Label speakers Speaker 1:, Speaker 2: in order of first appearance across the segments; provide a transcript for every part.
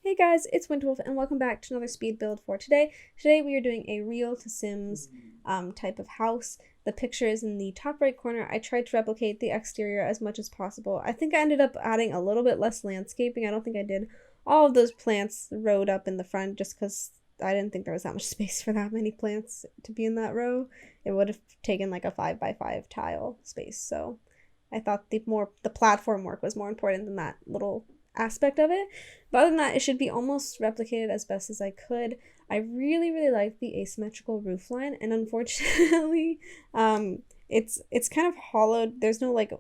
Speaker 1: Hey guys, it's Wintwolf and welcome back to another speed build for today. Today we are doing a real to Sims type of house. The picture is in the top right corner. I tried to replicate the exterior as much as possible. I think I ended up adding a little bit less landscaping. I don't think I did all of those plants rowed up in the front just because I didn't think there was that much space for that many plants to be in that row. It would have taken like a 5x5 tile space. So I thought the platform work was more important than that little aspect of it. But other than that, it should be almost replicated as best as I could. I really like the asymmetrical roofline, and unfortunately, it's kind of hollowed. There's no like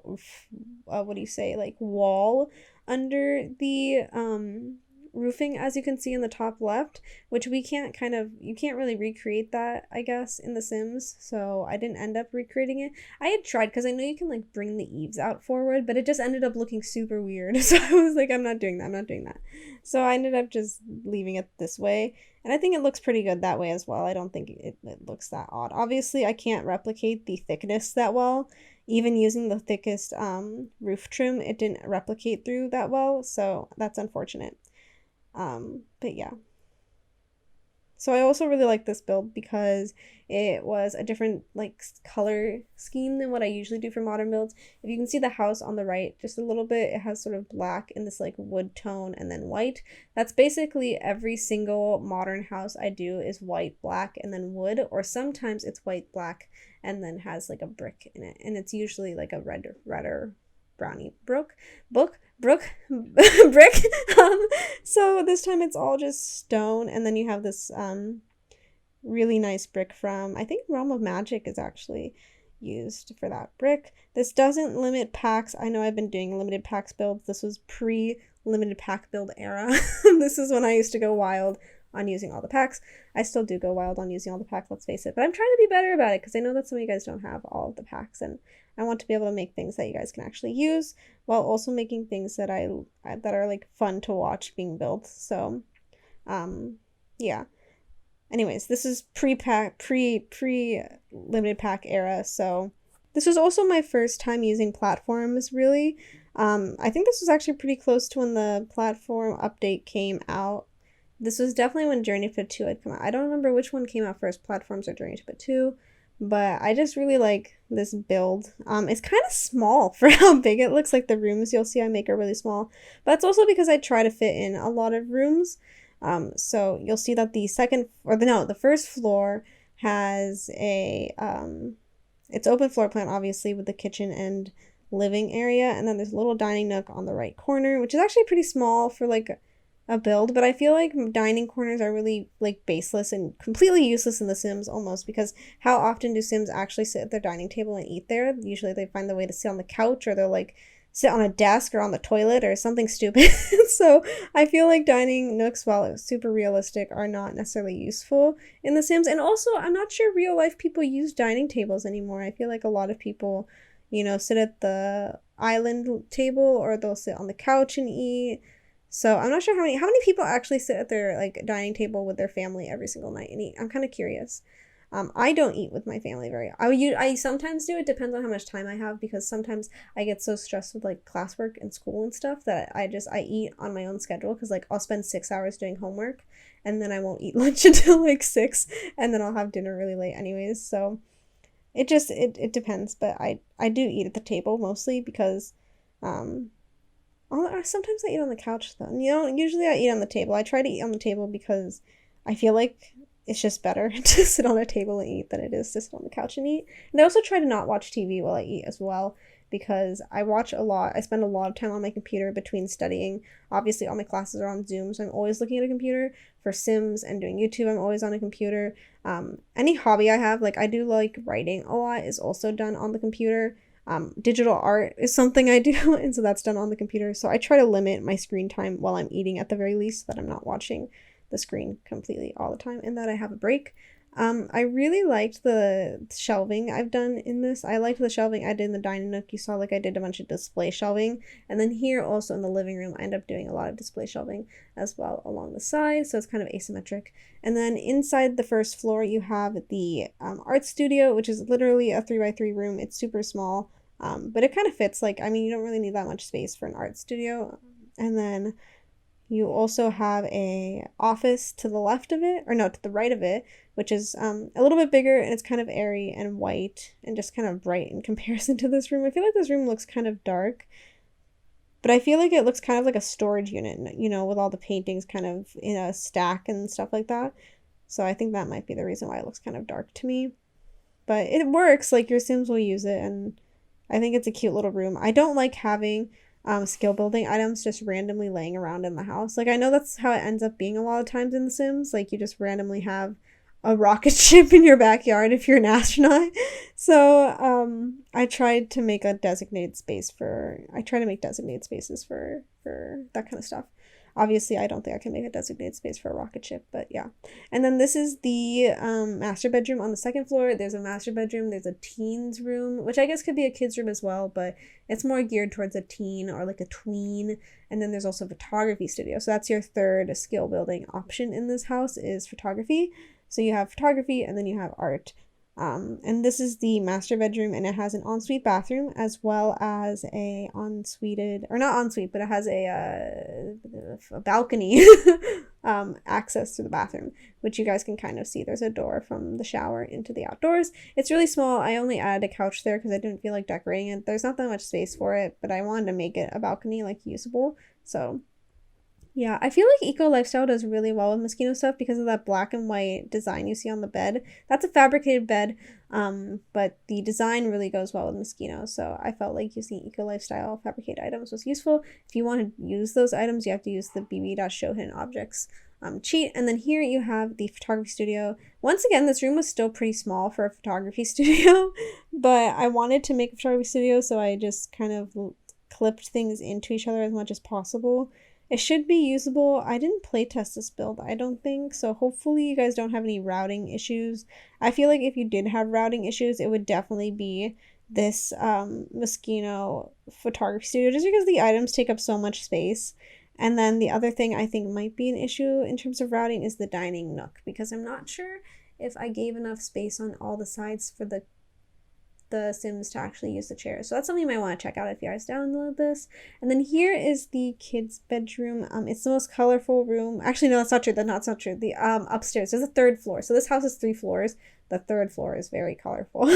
Speaker 1: what do you say, like wall under the roofing, as you can see in the top left, which you can't really recreate that, I guess, in The Sims, so I didn't end up recreating it. I had tried, because I know you can like bring the eaves out forward, but it just ended up looking super weird, so I was like, I'm not doing that. So I ended up just leaving it this way, and I think it looks pretty good that way as well. I don't think it looks that odd. Obviously, I can't replicate the thickness that well. Even using the thickest roof trim, it didn't replicate through that well, so that's unfortunate. But yeah. So I also really like this build because it was a different like color scheme than what I usually do for modern builds. If you can see the house on the right just a little bit, it has sort of black in this like wood tone and then white. That's basically every single modern house I do is white, black, and then wood, or sometimes it's white, black, and then has like a brick in it. And it's usually like a redder brownie brick. So this time it's all just stone, and then you have this really nice brick from, I think Realm of Magic is actually used for that brick. This doesn't limit packs. I know I've been doing limited packs builds. This was pre-limited pack build era. This is when I used to go wild on using all the packs. I still do go wild on using all the packs, let's face it, but I'm trying to be better about it because I know that some of you guys don't have all of the packs, and I want to be able to make things that you guys can actually use while also making things that that are like fun to watch being built. So yeah. Anyways, this is pre-limited pack era, so this was also my first time using platforms, really. I think this was actually pretty close to when the platform update came out. This was definitely when Journey to Fit 2 had come out. I don't remember which one came out first, Platforms or Journey to Fit 2, but I just really like this build. It's kind of small for how big it looks. Like the rooms you'll see I make are really small, but that's also because I try to fit in a lot of rooms. So you'll see that the first floor has a, it's open floor plan, obviously, with the kitchen and living area, and then there's a little dining nook on the right corner, which is actually pretty small for like a build, but I feel like dining corners are really like baseless and completely useless in The Sims almost, because how often do Sims actually sit at their dining table and eat there? Usually they find the way to sit on the couch, or they'll like sit on a desk or on the toilet or something stupid. So I feel like dining nooks, while super realistic, are not necessarily useful in The Sims. And also, I'm not sure real life people use dining tables anymore. I feel like a lot of people, sit at the island table, or they'll sit on the couch and eat. So I'm not sure how many people actually sit at their like dining table with their family every single night and eat. I'm kind of curious. I don't eat with my family I sometimes do. It depends on how much time I have, because sometimes I get so stressed with like classwork and school and stuff that I eat on my own schedule, because like I'll spend 6 hours doing homework and then I won't eat lunch until like 6, and then I'll have dinner really late anyways. So it depends, but I do eat at the table mostly because sometimes I eat on the couch though. Usually I eat on the table. I try to eat on the table because I feel like it's just better to sit on a table and eat than it is to sit on the couch and eat. And I also try to not watch TV while I eat as well, because I watch a lot. I spend a lot of time on my computer between studying. Obviously, all my classes are on Zoom, so I'm always looking at a computer. For Sims and doing YouTube, I'm always on a computer. Any hobby I have, like I do like writing a lot, is also done on the computer. Digital art is something I do, and so that's done on the computer. So I try to limit my screen time while I'm eating at the very least, so that I'm not watching the screen completely all the time, and that I have a break. I really liked the shelving I've done in this. I liked the shelving I did in the dining nook. You saw like I did a bunch of display shelving, and then here also in the living room I end up doing a lot of display shelving as well along the side, so it's kind of asymmetric. And then inside the first floor you have the art studio, which is literally a 3x3 room. It's super small, but it kind of fits. Like, I mean, you don't really need that much space for an art studio. And then You also have a office to the left of it, or no, to the right of it, which is a little bit bigger, and it's kind of airy and white and just kind of bright in comparison to this room. I feel like this room looks kind of dark, but I feel like it looks kind of like a storage unit, you know, with all the paintings kind of in a stack and stuff like that. So I think that might be the reason why it looks kind of dark to me. But it works, like your Sims will use it, and I think it's a cute little room. I don't like having skill building items just randomly laying around in the house. Like, I know that's how it ends up being a lot of times in The Sims. Like, you just randomly have a rocket ship in your backyard if you're an astronaut. So I tried to make a designated space for, I try to make designated spaces for that kind of stuff. Obviously, I don't think I can make a designated space for a rocket ship, but yeah. And then this is the master bedroom on the second floor. There's a master bedroom. There's a teens room, which I guess could be a kid's room as well, but it's more geared towards a teen or like a tween. And then there's also a photography studio. So that's your third skill building option in this house is photography. So you have photography and then you have art. And this is the master bedroom, and it has an ensuite bathroom as well as a ensuited, or not ensuite, but it has a balcony access to the bathroom, which you guys can kind of see. There's a door from the shower into the outdoors. It's really small. I only added a couch there because I didn't feel like decorating it. There's not that much space for it, but I wanted to make it a balcony, like usable. So yeah, I feel like Eco Lifestyle does really well with mosquito stuff because of that black and white design you see on the bed. That's a fabricated bed, but the design really goes well with mosquitoes. So I felt like using Eco Lifestyle fabricated items was useful. If you want to use those items, you have to use the bb.show hidden objects cheat. And then here you have the photography studio. Once again, this room was still pretty small for a photography studio, but I wanted to make a photography studio, so I just kind of clipped things into each other as much as possible. It should be usable. I didn't playtest this build, I don't think, so hopefully you guys don't have any routing issues. I feel like if you did have routing issues, it would definitely be this Moschino photography studio, just because the items take up so much space. And then the other thing I think might be an issue in terms of routing is the dining nook, because I'm not sure if I gave enough space on all the sides for the Sims to actually use the chairs. So that's something you might want to check out if you guys download this. And then here is the kids' bedroom. It's the most colorful room. Actually, no, that's not true. That's not true. The upstairs, there's a third floor. So this house has 3 floors. The third floor is very colorful.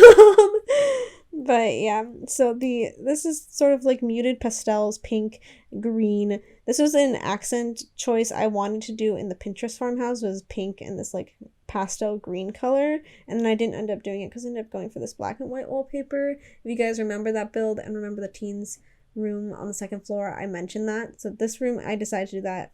Speaker 1: But yeah, so this is sort of like muted pastels, pink, green. This was an accent choice I wanted to do in the Pinterest farmhouse, was pink and this like pastel green color, and then I didn't end up doing it because I ended up going for this black and white wallpaper. If you guys remember that build and remember the teens room on the second floor, I mentioned that. So this room I decided to do that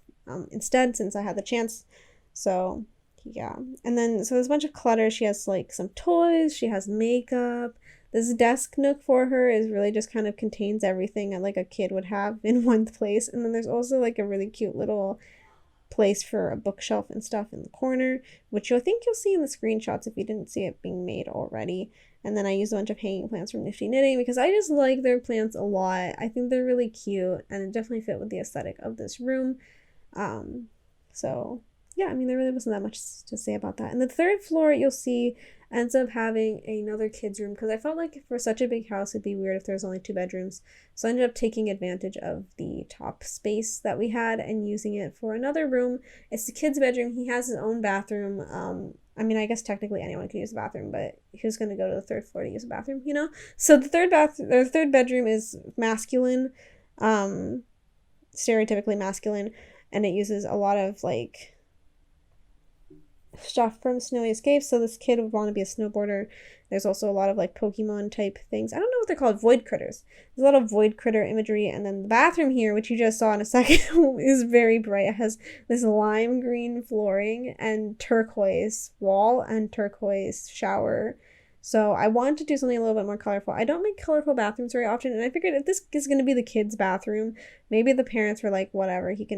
Speaker 1: instead since I had the chance. So yeah, and then so there's a bunch of clutter. She has like some toys, she has makeup. This desk nook for her is really just kind of contains everything that like a kid would have in one place. And then there's also like a really cute little place for a bookshelf and stuff in the corner, which I think you'll see in the screenshots if you didn't see it being made already. And then I used a bunch of hanging plants from Nifty Knitting because I just like their plants a lot. I think they're really cute and it definitely fit with the aesthetic of this room. So yeah, I mean, there really wasn't that much to say about that. And the third floor, you'll see, ends up having another kid's room because I felt like for such a big house, it'd be weird if there's only 2 bedrooms. So I ended up taking advantage of the top space that we had and using it for another room. It's the kid's bedroom. He has his own bathroom. I mean, I guess technically anyone could use the bathroom, but who's going to go to the 3rd floor to use a bathroom, you know? So the third bedroom is masculine, stereotypically masculine, and it uses a lot of like stuff from Snowy Escapes. So this kid would want to be a snowboarder. There's also a lot of like Pokemon type things. I don't know what they're called, void critters. There's a lot of void critter imagery. And then the bathroom here, which you just saw in a second, is very bright. It has this lime green flooring and turquoise wall and turquoise shower. So I wanted to do something a little bit more colorful. I don't make colorful bathrooms very often, and I figured if this is going to be the kid's bathroom, maybe the parents were like, whatever, it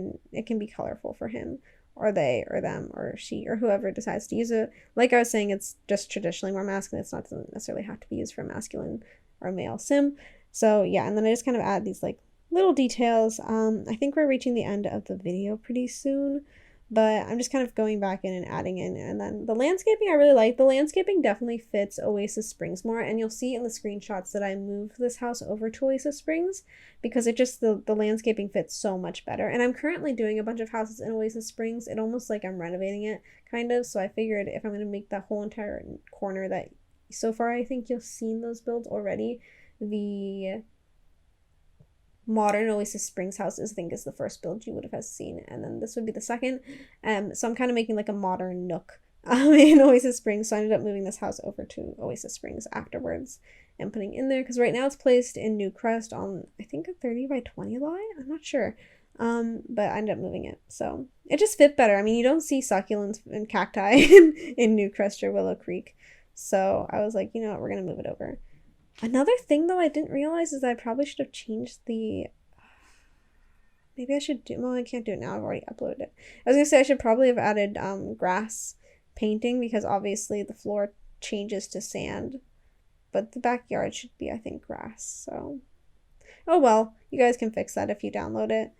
Speaker 1: can be colorful for him, or they, or them, or she, or whoever decides to use it. Like I was saying, it's just traditionally more masculine. It's not doesn't necessarily have to be used for a masculine or male sim. So yeah, and then I just kind of add these like little details. I think we're reaching the end of the video pretty soon, but I'm just kind of going back in and adding in. And then the landscaping I really like. The landscaping definitely fits Oasis Springs more, and you'll see in the screenshots that I moved this house over to Oasis Springs because it just, the landscaping fits so much better. And I'm currently doing a bunch of houses in Oasis Springs. It almost like I'm renovating it, kind of, so I figured if I'm going to make that whole entire corner that, so far I think you've seen those builds already, the modern Oasis Springs house is, I think, is the first build you would have seen, and then this would be the second. So I'm kind of making like a modern nook in Oasis Springs, so I ended up moving this house over to Oasis Springs afterwards and putting in there, because right now it's placed in Newcrest on, I think, a 30 by 20 lot, I'm not sure, but I ended up moving it, so it just fit better. I mean, you don't see succulents and cacti in Newcrest or Willow Creek, so I was like, you know what, we're gonna move it over. Another thing, though, I didn't realize is that I probably should have changed the... Maybe I should do... Well, I can't do it now. I've already uploaded it. I was going to say I should probably have added grass painting, because obviously the floor changes to sand. But the backyard should be, I think, grass. So, oh well. You guys can fix that if you download it.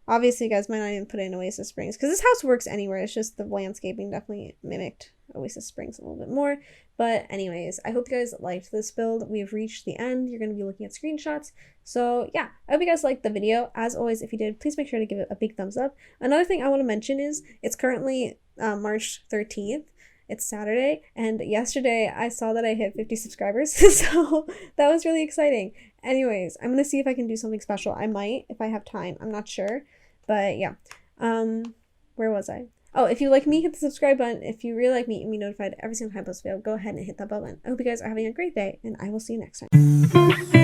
Speaker 1: Obviously, you guys might not even put it in Oasis Springs, because this house works anywhere. It's just the landscaping definitely mimicked Oasis Springs a little bit more. But anyways, I hope you guys liked this build. We've reached the end. You're going to be looking at screenshots. So yeah, I hope you guys liked the video. As always, if you did, please make sure to give it a big thumbs up. Another thing I want to mention is it's currently March 13th. It's Saturday, and yesterday I saw that I hit 50 subscribers, so that was really exciting. Anyways, I'm going to see if I can do something special. I might, if I have time. I'm not sure. But yeah, where was I? Oh, if you like me, hit the subscribe button. If you really like me and be notified every single time I post a video, go ahead and hit that button. I hope you guys are having a great day, and I will see you next time.